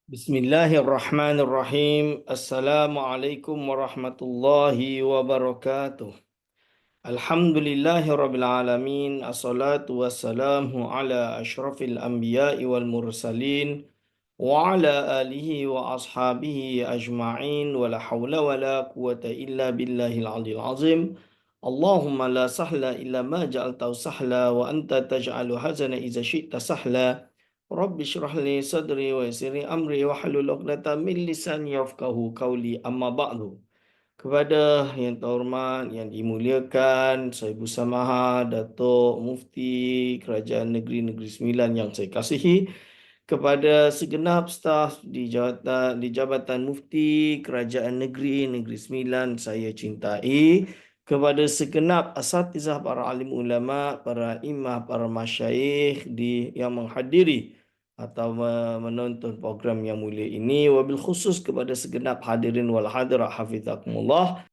Bismillahirrahmanirrahim. Assalamualaikum warahmatullahi wabarakatuh. Alhamdulillahirabbil alamin. Assalatu wassalamu ala asyrafil anbiya'i wal mursalin wa ala alihi wa ashabihi ajma'in wa la hawla wa la quwata illa billahil aliyil azim. Allahumma la sahla illa ma ja'altahu sahla wa anta taj'alu hazana iza syi'ta sahla. Rabbi syrah li sadri wa yassir li amri wa hlul 'uqdatam min lisani yafqahu qawli, amma ba'du. Kepada yang terhormat, yang dimuliakan Saya Ibu Samaha Datuk Mufti Kerajaan Negeri Sembilan yang saya kasihi, kepada segenap staf di Jabatan Mufti Kerajaan Negeri Sembilan saya cintai, kepada segenap asatizah, para alim ulama, para imam, para masyayikh yang menghadiri atau menonton program yang mulia ini, wabil khusus kepada segenap hadirin wal hadirat hafizakumullah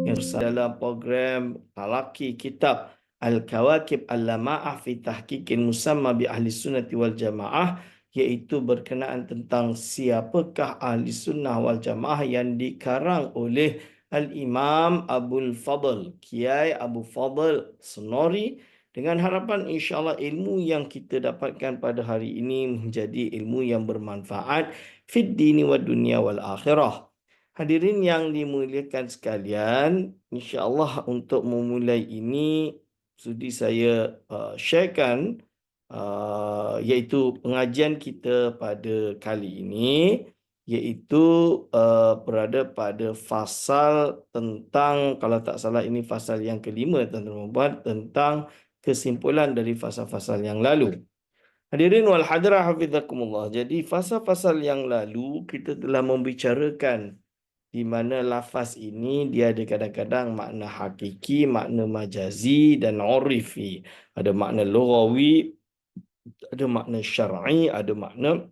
yang dalam program talaki kitab Al-Kawakib Al-Lama'ah fi Tahqiqin Musamma bi Ahli Sunnati wal Jamaah, iaitu berkenaan tentang siapakah Ahli Sunnah wal Jamaah, yang dikarang oleh Al-Imam Abul Fadl, Kiai Abu Fadl Senori, dengan harapan insya-Allah ilmu yang kita dapatkan pada hari ini menjadi ilmu yang bermanfaat fid dini wad dunya wal akhirah. Hadirin yang dimuliakan sekalian, insya-Allah untuk memulai ini sudi saya sharekan iaitu pengajian kita pada kali ini, iaitu berada pada fasal tentang, kalau tak salah ini fasal yang kelima tuan-tuan dan puan, tentang kesimpulan dari fasal-fasal yang lalu. Hadirin wal hadirah hafizakumullah. Jadi fasal-fasal yang lalu kita telah membicarakan di mana lafaz ini dia ada kadang-kadang makna hakiki, makna majazi dan urifi. Ada makna lughawi, ada makna syar'i, ada makna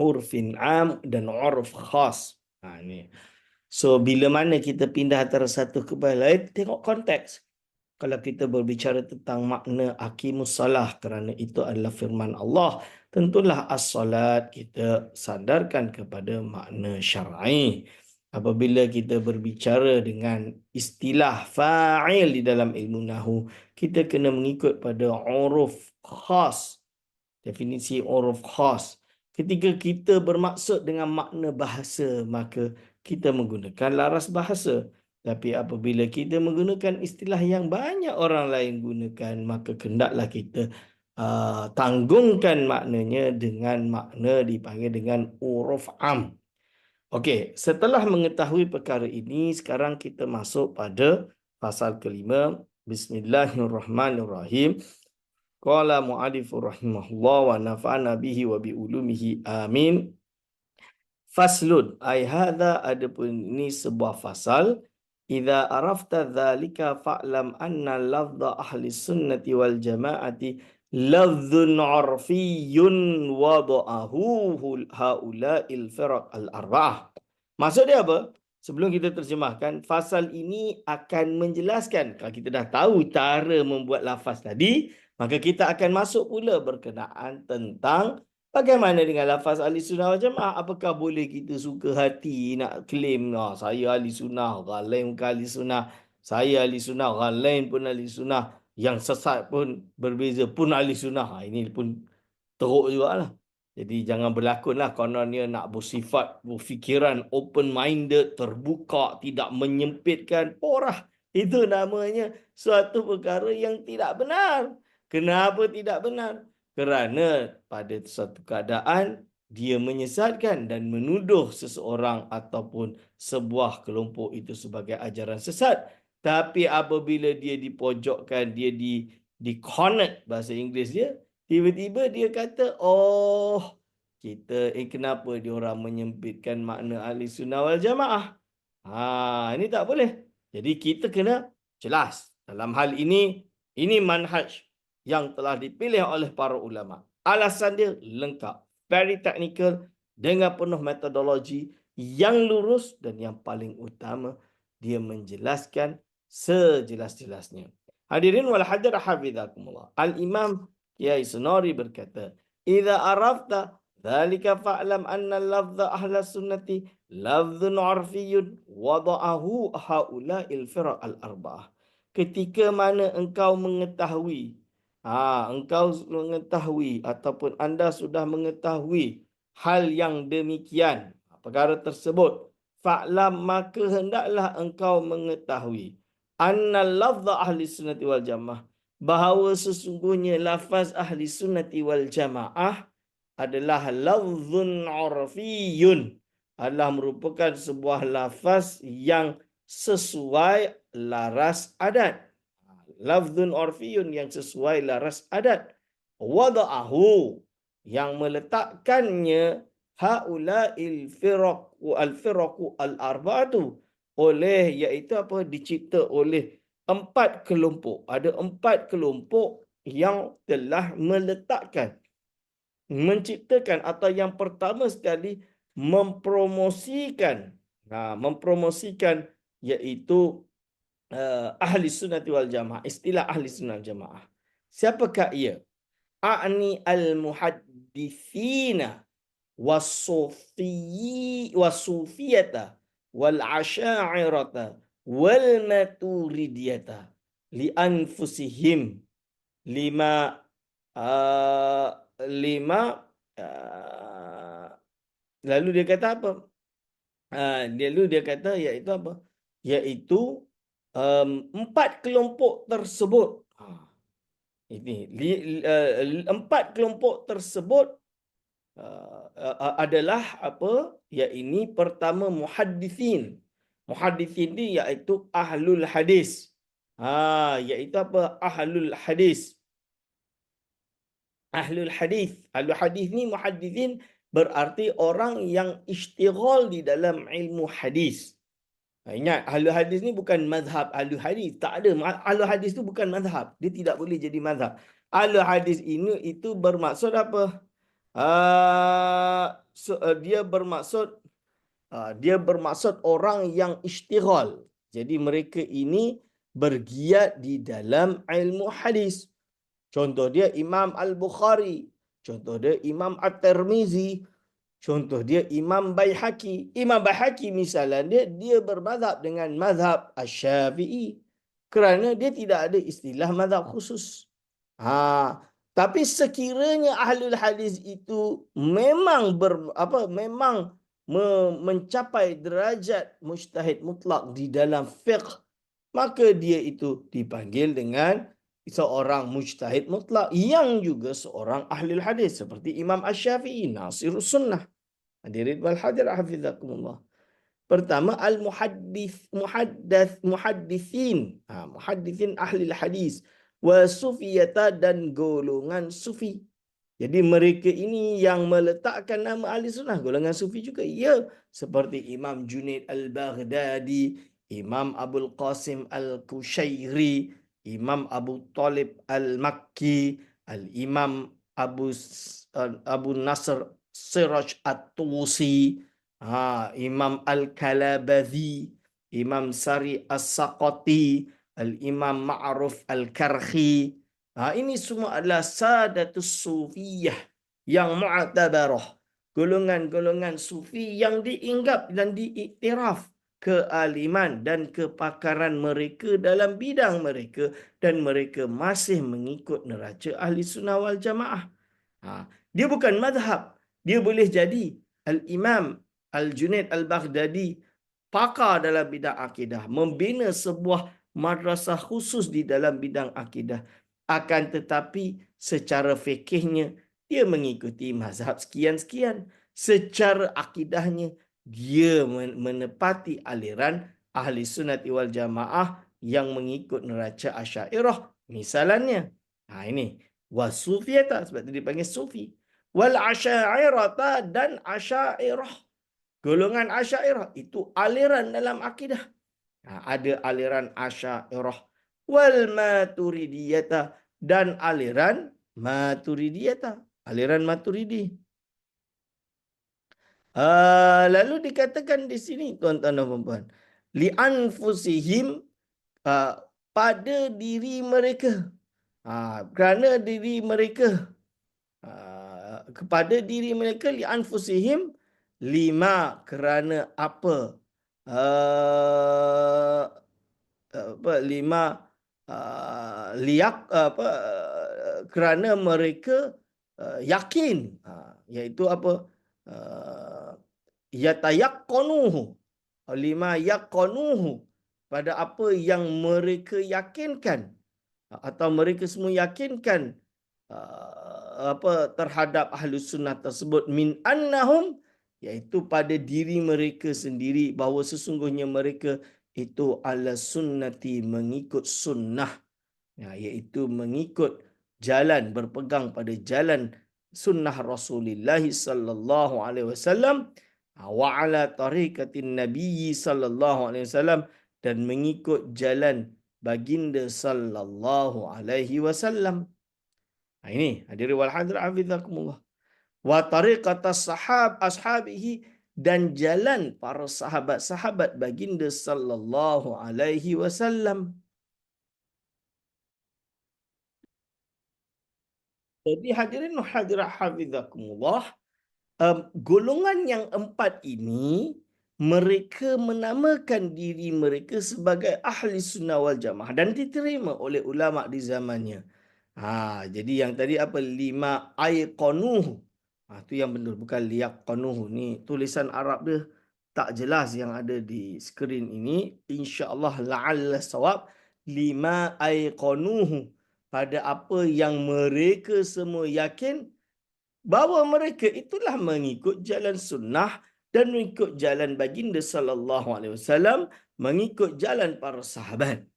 urfin am dan urf khas. Ini. So bila mana kita pindah antara satu ke lain, tengok konteks. Kalau kita berbicara tentang makna aqimus salah, kerana itu adalah firman Allah, tentulah as-salat kita sandarkan kepada makna syar'i. Apabila kita berbicara dengan istilah fa'il di dalam ilmu nahu, kita kena mengikut pada uruf khas, definisi uruf khas. Ketika kita bermaksud dengan makna bahasa, maka kita menggunakan laras bahasa. Tapi apabila kita menggunakan istilah yang banyak orang lain gunakan, maka hendaklah kita tanggungkan maknanya dengan makna dipanggil dengan uruf am. Okey, setelah mengetahui perkara ini, sekarang kita masuk pada pasal kelima. Bismillahirrahmanirrahim. Qala mu'allifur rahimahullah wa nafa'ana bihi wa bi ulumihi amin. Faslun, ai hadza, adapun ini sebuah fasal. Idza arafta dzalika fa'lam anna lafdha ahli sunnati wal jama'ati lafdhun 'urfiyyun wada'ahu haula'il firaq al-arba'ah. Maksud dia apa? Sebelum kita terjemahkan, fasal ini akan menjelaskan, kalau kita dah tahu cara membuat lafaz tadi, maka kita akan masuk pula berkenaan tentang bagaimana dengan lafaz ahli sunnah wal jamaah. Apakah boleh kita suka hati nak claim, saya ahli sunnah, orang lain bukan ahli sunnah, saya ahli sunnah, orang lain pun ahli sunnah, yang sesat pun berbeza pun ahli sunnah. Ini pun teruk jugalah. Jadi jangan berlakonlah kononnya nak bersifat, berfikiran open-minded, terbuka, tidak menyempitkan. Porah. Itu namanya suatu perkara yang tidak benar. Kenapa tidak benar? Kerana pada suatu keadaan dia menyesatkan dan menuduh seseorang ataupun sebuah kelompok itu sebagai ajaran sesat. Tapi apabila dia dipojokkan, dia di-connect, bahasa Inggeris dia, tiba-tiba dia kata, oh, kenapa dia orang menyempitkan makna ahli sunnah wal jamaah? Ini tak boleh. Jadi kita kena jelas. Dalam hal ini manhaj yang telah dipilih oleh para ulama. Alasan dia lengkap, very technical, dengan penuh metodologi yang lurus, dan yang paling utama, dia menjelaskan sejelas-jelasnya. Hadirin wal hadir hafizakumullah. Al-Imam Kiai Senori berkata, Idza arafta dzalika fa'lam anna lafdha ahli sunnati lafdhun 'arfiyyun wada'ahu haula'il firaq al-arba'ah. Ketika mana engkau mengetahui, engkau mengetahui ataupun anda sudah mengetahui hal yang demikian, perkara tersebut, fa'lam, maka hendaklah engkau mengetahui anna lafdha ahli sunnati wal jamaah, bahawa sesungguhnya lafaz ahli sunnati wal jamaah adalah lafzun urfiyun, adalah merupakan sebuah lafaz yang sesuai laras adat. Lafzun urfiyun yang sesuai laras adat. Wada'ahu, yang meletakkannya haula'il firaqu al-firaqu al-arba'atu, oleh, iaitu apa, dicipta oleh 4 kelompok. Ada 4 kelompok yang telah meletakkan, menciptakan, atau yang pertama sekali mempromosikan, iaitu ahli sunnati wal jamaah. Istilah ahli sunnah jamaah, siapakah ia? A'ni al-muhaddithina wasufiyata wal asya'irata wal maturidiyata li anfusihim lima uh, lima uh, lalu dia kata apa? Lalu dia kata iaitu apa? Iaitu 4 kelompok tersebut. Ini 4 kelompok tersebut adalah apa? Iaitu pertama muhaddithin. Muhaddithin ni iaitu ahlul hadis. Iaitu apa? Ahlul hadis. Ahlul hadis. Ahlul hadis ni muhaddithin berarti orang yang isytighal di dalam ilmu hadis. Ingat, ahlul hadis ni bukan mazhab ahlul hadis. Tak ada. Ahlul hadis tu bukan mazhab. Dia tidak boleh jadi mazhab. Ahlul hadis ini itu bermaksud apa? Dia bermaksud orang yang isytighal. Jadi mereka ini bergiat di dalam ilmu hadis. Contoh dia Imam Al-Bukhari. Contoh dia Imam At-Tirmizi. Contoh dia Imam Baihaqi. Imam Baihaqi misalnya dia bermazhab dengan mazhab Asy-Syafi'i. Kerana dia tidak ada istilah mazhab khusus. Tapi sekiranya ahlul hadis itu memang mencapai derajat mujtahid mutlak di dalam fiqh, maka dia itu dipanggil dengan seorang mujtahid mutlak yang juga seorang ahlul hadis, seperti Imam Asy-Syafi'i, Nasirus Sunnah. Hadirin wal hadirat hafizakumullah. Pertama, muhaddithin. Muhaddithin ahli hadis. Wa sufiyata, dan golongan sufi. Jadi mereka ini yang meletakkan nama ahli sunnah, golongan sufi juga. Ya, seperti Imam Junaid al-Baghdadi, Imam Abul Qasim al-Kushairi, Imam Abu Talib al-Makki, al-Imam Abu Nasr Siraj at-Tusi, Imam Al-Kalabazi, Imam Sari As-Saqati, Al-Imam Ma'ruf Al-Karhi. Ini semua adalah sadatus sufiyah yang mu'tabarah. Golongan-golongan sufi yang diinggap dan diiktiraf kealiman dan kepakaran mereka dalam bidang mereka, dan mereka masih mengikut neraca ahli sunnah wal jamaah. Dia bukan madhab. Dia boleh jadi Al-Imam Al-Junaid Al-Baghdadi pakar dalam bidang akidah, membina sebuah madrasah khusus di dalam bidang akidah. Akan tetapi secara fikihnya dia mengikuti mazhab sekian-sekian. Secara akidahnya dia menepati aliran ahli sunnati wal jamaah yang mengikut neraca Asy'ariyah misalnya. Ini wasufiyata, sebab itu dipanggil sufi. Wal asy'ariyata, dan Asy'ariyah. Golongan Asy'ariyah itu aliran dalam akidah. Ada aliran Asy'ariyah. Wal maturidiyata, dan aliran maturidiyata. Aliran maturidi. Lalu dikatakan di sini, tuan-tuan dan puan-puan, li anfusihim, pada diri mereka. Kerana diri mereka. kepada diri mereka li anfusihim lima kerana apa uh, apa lima liak apa kerana mereka yakin iaitu apa uh, yatayaqqanuhu lima yaqanuhu pada apa yang mereka yakinkan atau mereka semua yakinkan apa terhadap ahlus sunnah tersebut min annahum iaitu pada diri mereka sendiri bahawa sesungguhnya mereka itu ala sunnati mengikut sunnah iaitu mengikut jalan berpegang pada jalan sunnah Rasulullah sallallahu alaihi wasallam wa ala tariqatin nabiy sallallahu alaihi wasallam dan mengikut jalan baginda sallallahu alaihi wasallam. Ini hadirin wal hadirat hafizakumullah. Wa tariqatas ashabihi dan jalan para sahabat-sahabat baginda sallallahu alaihi wasallam. Jadi hadirin hadirat hafizakumullah, golongan yang empat ini mereka menamakan diri mereka sebagai ahli sunnah wal jamaah dan diterima oleh ulama di zamannya. Jadi yang tadi apa lima aiqanuh. Tu yang benar bukan liyaqanuh. Ni tulisan Arab dia tak jelas yang ada di skrin ini. Insya-Allah la'alla sawab lima aiqanuh pada apa yang mereka semua yakin bahawa mereka itulah mengikut jalan sunnah dan mengikut jalan baginda sallallahu alaihi wasallam, mengikut jalan para sahabat.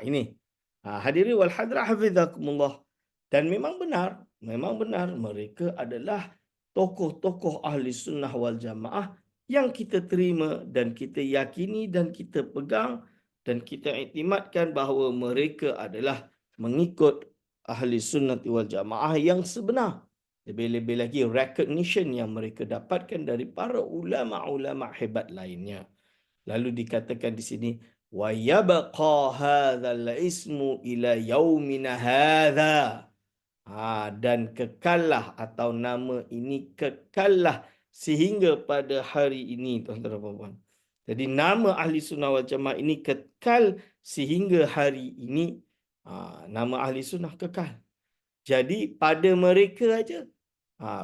Ini. Hadirin wal hadirah hafizakumullah. Dan memang benar mereka adalah tokoh-tokoh ahli sunnah wal jamaah yang kita terima dan kita yakini dan kita pegang dan kita iktimadkan bahawa mereka adalah mengikut ahli sunnah wal jamaah yang sebenar. Lebih-lebih lagi recognition yang mereka dapatkan dari para ulama-ulama hebat lainnya. Lalu dikatakan di sini wa yabqa hadzal ismu ila yaumina hadza. Dan kekallah atau nama ini kekallah sehingga pada hari ini, tuan-tuan dan puan-puan. Jadi nama ahli sunnah wal jamaah ini kekal sehingga hari ini. Nama ahli sunnah kekal. Jadi pada mereka aja.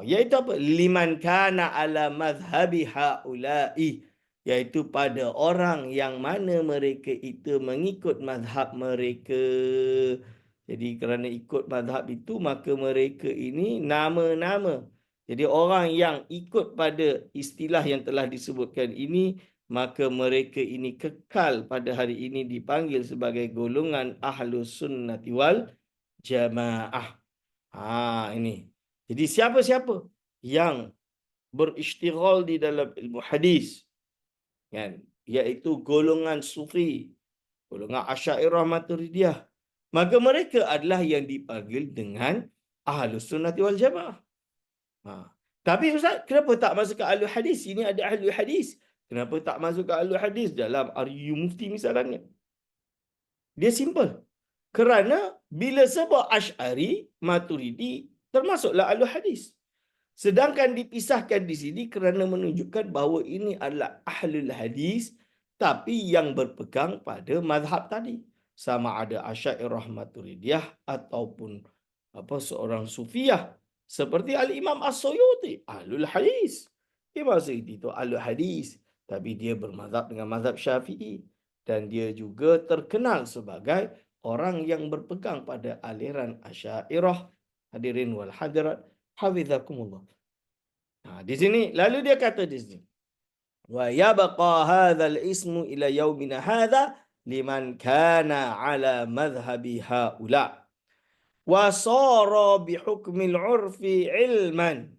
Iaitu apa? Liman kana ala madhhabi haula'i. Iaitu pada orang yang mana mereka itu mengikut mazhab mereka. Jadi kerana ikut mazhab itu, maka mereka ini nama-nama. Jadi orang yang ikut pada istilah yang telah disebutkan ini, maka mereka ini kekal pada hari ini dipanggil sebagai golongan ahlus sunnati wal jamaah. Ini. Jadi siapa-siapa yang berisytighal di dalam ilmu hadis, kan, iaitu golongan sufi, golongan Asy'ariyah Maturidiyah, maka mereka adalah yang dipanggil dengan Ahlus Sunnah wal Jamaah. Tapi Ustaz, kenapa tak masuk ke Ahlul Hadis? Ini ada Ahlul Hadis. Kenapa tak masuk ke Ahlul Hadis dalam RU Mufti misalnya? Dia simple. Kerana bila sebut Asy'ari, Maturidi, termasuklah Ahlul Hadis. Sedangkan dipisahkan di sini kerana menunjukkan bahawa ini adalah Ahlul Hadis tapi yang berpegang pada mazhab tadi. Sama ada Asy'ariyah Maturidiyah ataupun seorang Sufiyah. Seperti Al-Imam As-Suyuti, Ahlul Hadis. Imam Suyuti itu Ahlul Hadis. Tapi dia bermazhab dengan mazhab Syafi'i. Dan dia juga terkenal sebagai orang yang berpegang pada aliran Asy'ariyah. Hadirin wal hadirat hafizakumullah. Di sini lalu dia kata di sini wa yabqa hadzal ismu ila yaumina hadza liman kana ala madhhabi haula wa sara bi hukmil urfi ilman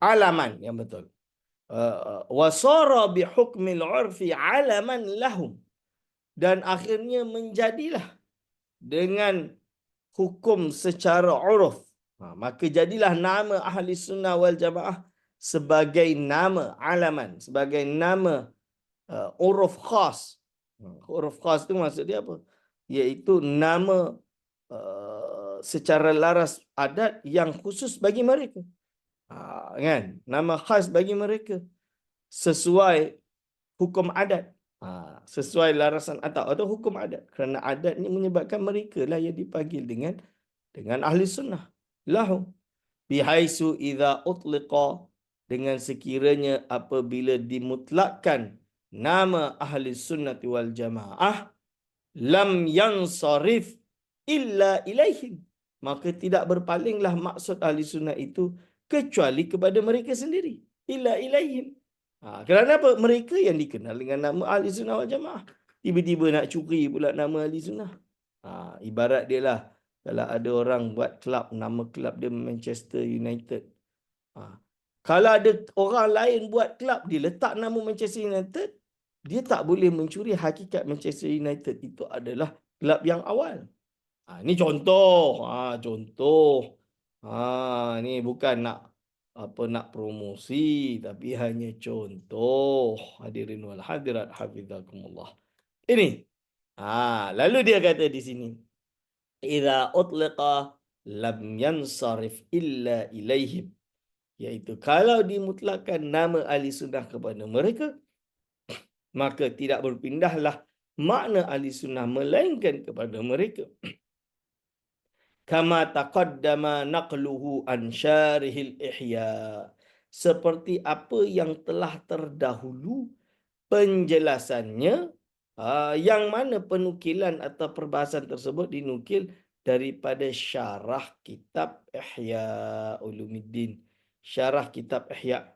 alaman yang betul wa sara bi hukmil urfi alaman lahum dan akhirnya menjadilah dengan hukum secara uruf. Maka jadilah nama ahli sunnah wal jamaah sebagai nama alaman, sebagai nama uruf khas. Uruf khas itu maksud dia apa? Iaitu nama secara laras adat yang khusus bagi mereka. Kan? Nama khas bagi mereka sesuai hukum adat. Sesuai larasan adat atau hukum adat. Kerana adat ni menyebabkan mereka lah yang dipanggil dengan ahli sunnah. Lahum. Bihaisu idza utliqa, dengan sekiranya apabila dimutlakkan nama ahli sunnati wal jamaah, lam yansarif illa ilaihim, maka tidak berpalinglah maksud ahli sunnah itu kecuali kepada mereka sendiri. Illa ilaihim. Kerana apa? Mereka yang dikenal dengan nama ahli sunnah wal jamaah. Tiba-tiba nak curi pula nama ahli sunnah. Ibarat dia lah, kalau ada orang buat kelab, nama kelab dia Manchester United. Kalau ada orang lain buat kelab, dia letak nama Manchester United, dia tak boleh mencuri hakikat Manchester United itu adalah kelab yang awal. Ini contoh. Contoh. Ni bukan nak promosi, tapi hanya contoh. Hadirin wal hadirat hafizakumullah. Ini. Lalu dia kata di sini, idza utliqa lam yansarif illa ilaihim, iaitu kalau dimutlakkan nama ahli sunnah kepada mereka, maka tidak berpindahlah makna ahli sunnah melainkan kepada mereka. Kama taqaddama naqluhu an syarihil ihya, seperti apa yang telah terdahulu penjelasannya, yang mana penukilan atau perbahasan tersebut dinukil daripada syarah kitab Ihya Ulumuddin. Syarah kitab Ihya,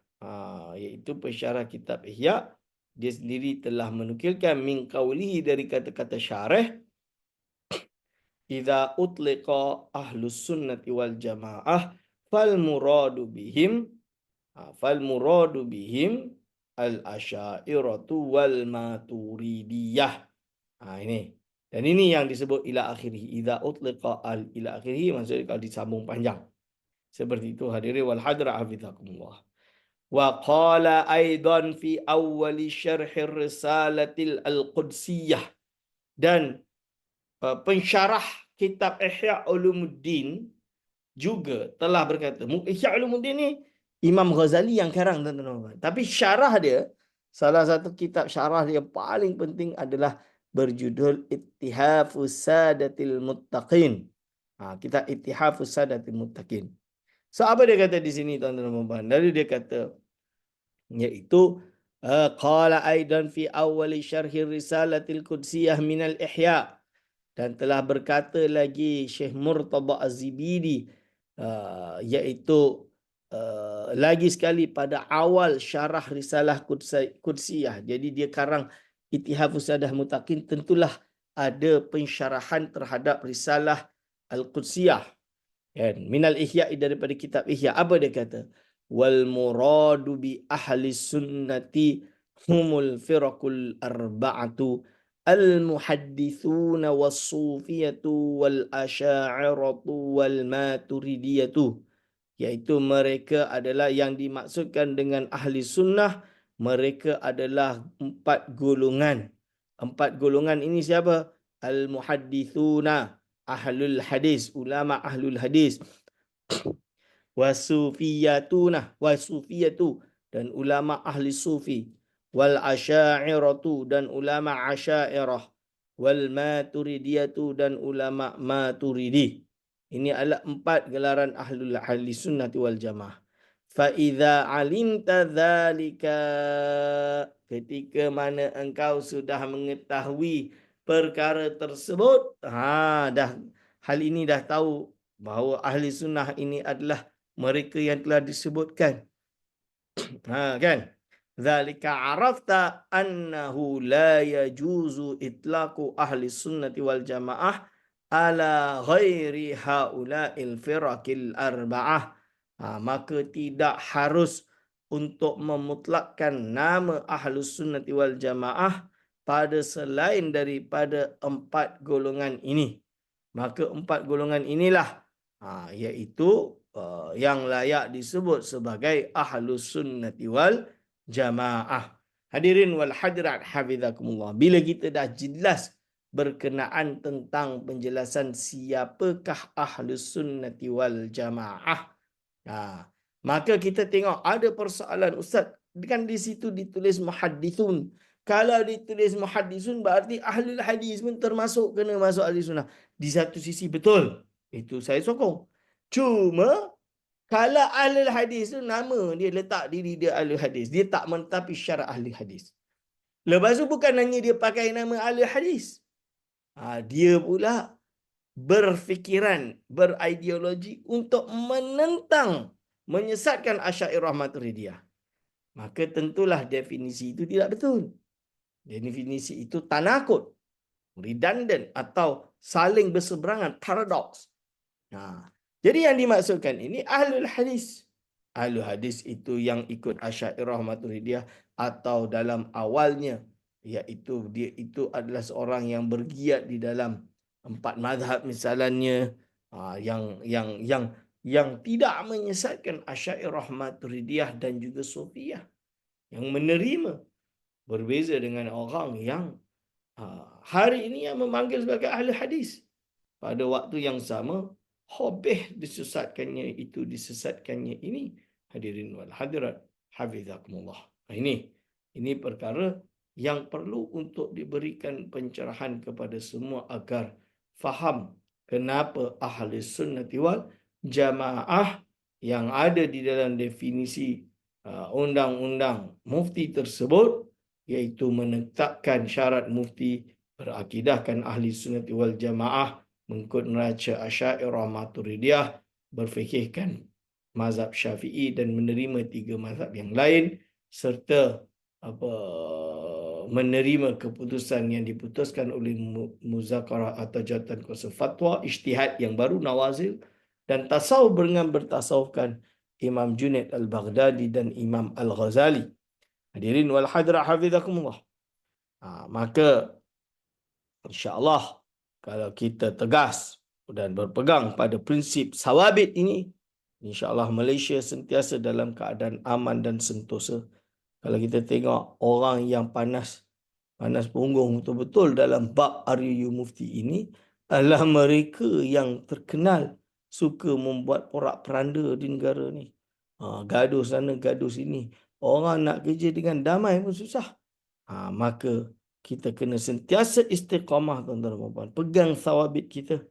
iaitu pensyarah kitab Ihya, dia sendiri telah menukilkan min qawlihi, dari kata-kata syarah, idza utliqa ahlus sunnati wal jamaah fal muradu bihim al-asy'ariyatu wal maturidiyah. Ini. Dan ini yang disebut ila akhirih. Idza utliqa ila akhirih, maksudnya kalau disambung panjang. Seperti itu hadirin wal hadra hafizakumullah. Wa qala aidan fi awwali syarhir risalatil al-qudsiyah, dan pensyarah kitab Ihya Ulumuddin juga telah berkata, Ihya Ulumuddin ni Imam Ghazali yang karang, tuan-tuan. Tapi syarah dia, salah satu kitab syarah dia yang paling penting adalah berjudul Ittihafus Sadatil Muttaqin. Kitab Ittihafus Sadatil Muttaqin. So apa dia kata di sini, tuan-tuan? Dari dia kata, iaitu qala aidan fi awwali syarhi risalatil qudsiyah minal ihya, dan telah berkata lagi Syekh Murtada Az-Zibidi, iaitu lagi sekali pada awal syarah risalah qudsiyah. Jadi dia karang Ittihafus Sadatil Muttaqin, tentulah ada pensyarahan terhadap risalah al-qudsiyah, minal ihya, daripada kitab Ihya. Apa dia kata? Wal muradu bi ahli sunnati humul firaqul arba'atu al-muhaddithuna was-sufiyatu wal-asy'ariyatu wal-maturidiyatu, iaitu mereka adalah, yang dimaksudkan dengan ahli sunnah, mereka adalah 4 golongan. 4 golongan ini siapa? Al-muhaddithuna, ahlul hadis, ulama ahlul hadis. Wasufiyatu, dan ulama ahli sufi. Wal asy'ariyatu, dan ulama asy'ariyah. Wal maturidiyatu, dan ulama maturidi. Ini adalah 4 gelaran ahli sunnati wal jamaah. Fa idza alimta dzalika, ketika mana engkau sudah mengetahui perkara tersebut, dah hal ini dah tahu bahawa ahli sunnah ini adalah mereka yang telah disebutkan. Kan? Zalika arafta annahu la yajuzu itlaqu ahli sunnati wal jamaah ala ghairi haula'il firaqil arba'ah. Maka tidak harus untuk memutlakkan nama ahli sunnati wal jamaah pada selain daripada 4 golongan ini. Maka 4 golongan inilah iaitu yang layak disebut sebagai ahlus sunnati wal jamaah. Hadirin wal hadirat hafizakumullah. Bila kita dah jelas berkenaan tentang penjelasan siapakah Ahlus Sunnati wal Jamaah. Maka kita tengok ada persoalan, Ustaz, kan di situ ditulis muhaddithun. Kalau ditulis muhaddithun berarti ahlul hadis pun termasuk, kena masuk ahli sunnah. Di satu sisi betul. Itu saya sokong. Cuma kalau ahlul hadis tu nama dia letak diri dia ahlul hadis. Dia tak menetapi syarat ahli hadis. Lepas tu bukan hanya dia pakai nama ahlul hadis. Dia pula berfikiran, berideologi untuk menentang, menyesatkan Asy'ariyah Maturidiyah. Maka tentulah definisi itu tidak betul. Definisi itu tanakut, redundant atau saling berseberangan, paradoks. Jadi yang dimaksudkan ini ahlul hadis. Ahlul hadis itu yang ikut Asy'ariyah Maturidiyah atau dalam awalnya iaitu dia itu adalah seorang yang bergiat di dalam 4 mazhab misalnya, yang tidak menyesatkan Asy'ariyah Maturidiyah dan juga Sufiyah, yang menerima, berbeza dengan orang yang hari ini yang memanggil sebagai ahli hadis. Pada waktu yang sama, habis disesatkannya itu, disesatkannya ini. Hadirin wal hadirat, hafizakumullah. Ini perkara yang perlu untuk diberikan pencerahan kepada semua agar faham kenapa ahli sunnati wal jamaah yang ada di dalam definisi undang-undang mufti tersebut, iaitu menetapkan syarat mufti, berakidahkan ahli sunnati wal jamaah, mengikut neraca Asy'ariyah Maturidiyah, berfikirkan mazhab Syafi'i dan menerima 3 mazhab yang lain, serta menerima keputusan yang diputuskan oleh muzakarah atau jawatan kuasa fatwa, ijtihad yang baru, nawazil, dan tasawuf dengan bertasawufkan Imam Junaid Al-Baghdadi dan Imam Al-Ghazali. Hadirin wal hadirat, hafizakumullah. Maka insya-Allah kalau kita tegas dan berpegang pada prinsip sawabit ini, insya-Allah Malaysia sentiasa dalam keadaan aman dan sentosa. Kalau kita tengok orang yang panas punggung betul-betul dalam bab RUU Mufti ini adalah mereka yang terkenal suka membuat porak-peranda di negara ni. Gaduh sana, gaduh sini. Orang nak kerja dengan damai pun susah. Maka kita kena sentiasa istiqamah, tuan-tuan dan puan-puan. Pegang thawabit kita.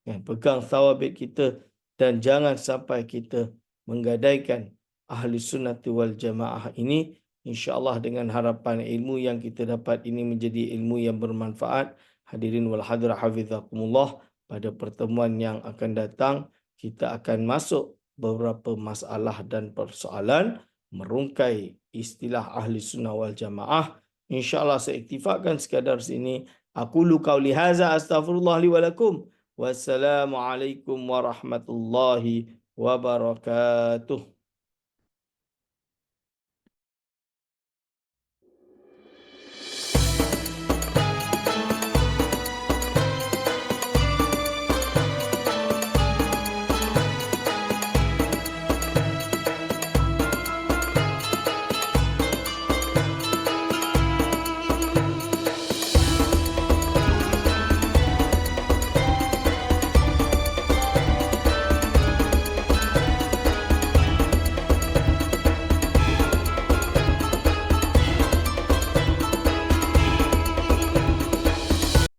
Pegang thawabit kita. Dan jangan sampai kita menggadaikan ahli sunnati wal jamaah ini. InsyaAllah dengan harapan ilmu yang kita dapat ini menjadi ilmu yang bermanfaat. Hadirin wal hadirah, hafizakumullah. Pada pertemuan yang akan datang, kita akan masuk beberapa masalah dan persoalan merungkai istilah ahli sunnah wal jamaah. InsyaAllah saya iktifakkan sekadar sini. Aqulu qawli haza, astaghfirullah li wa lakum. Wassalamualaikum warahmatullahi wabarakatuh.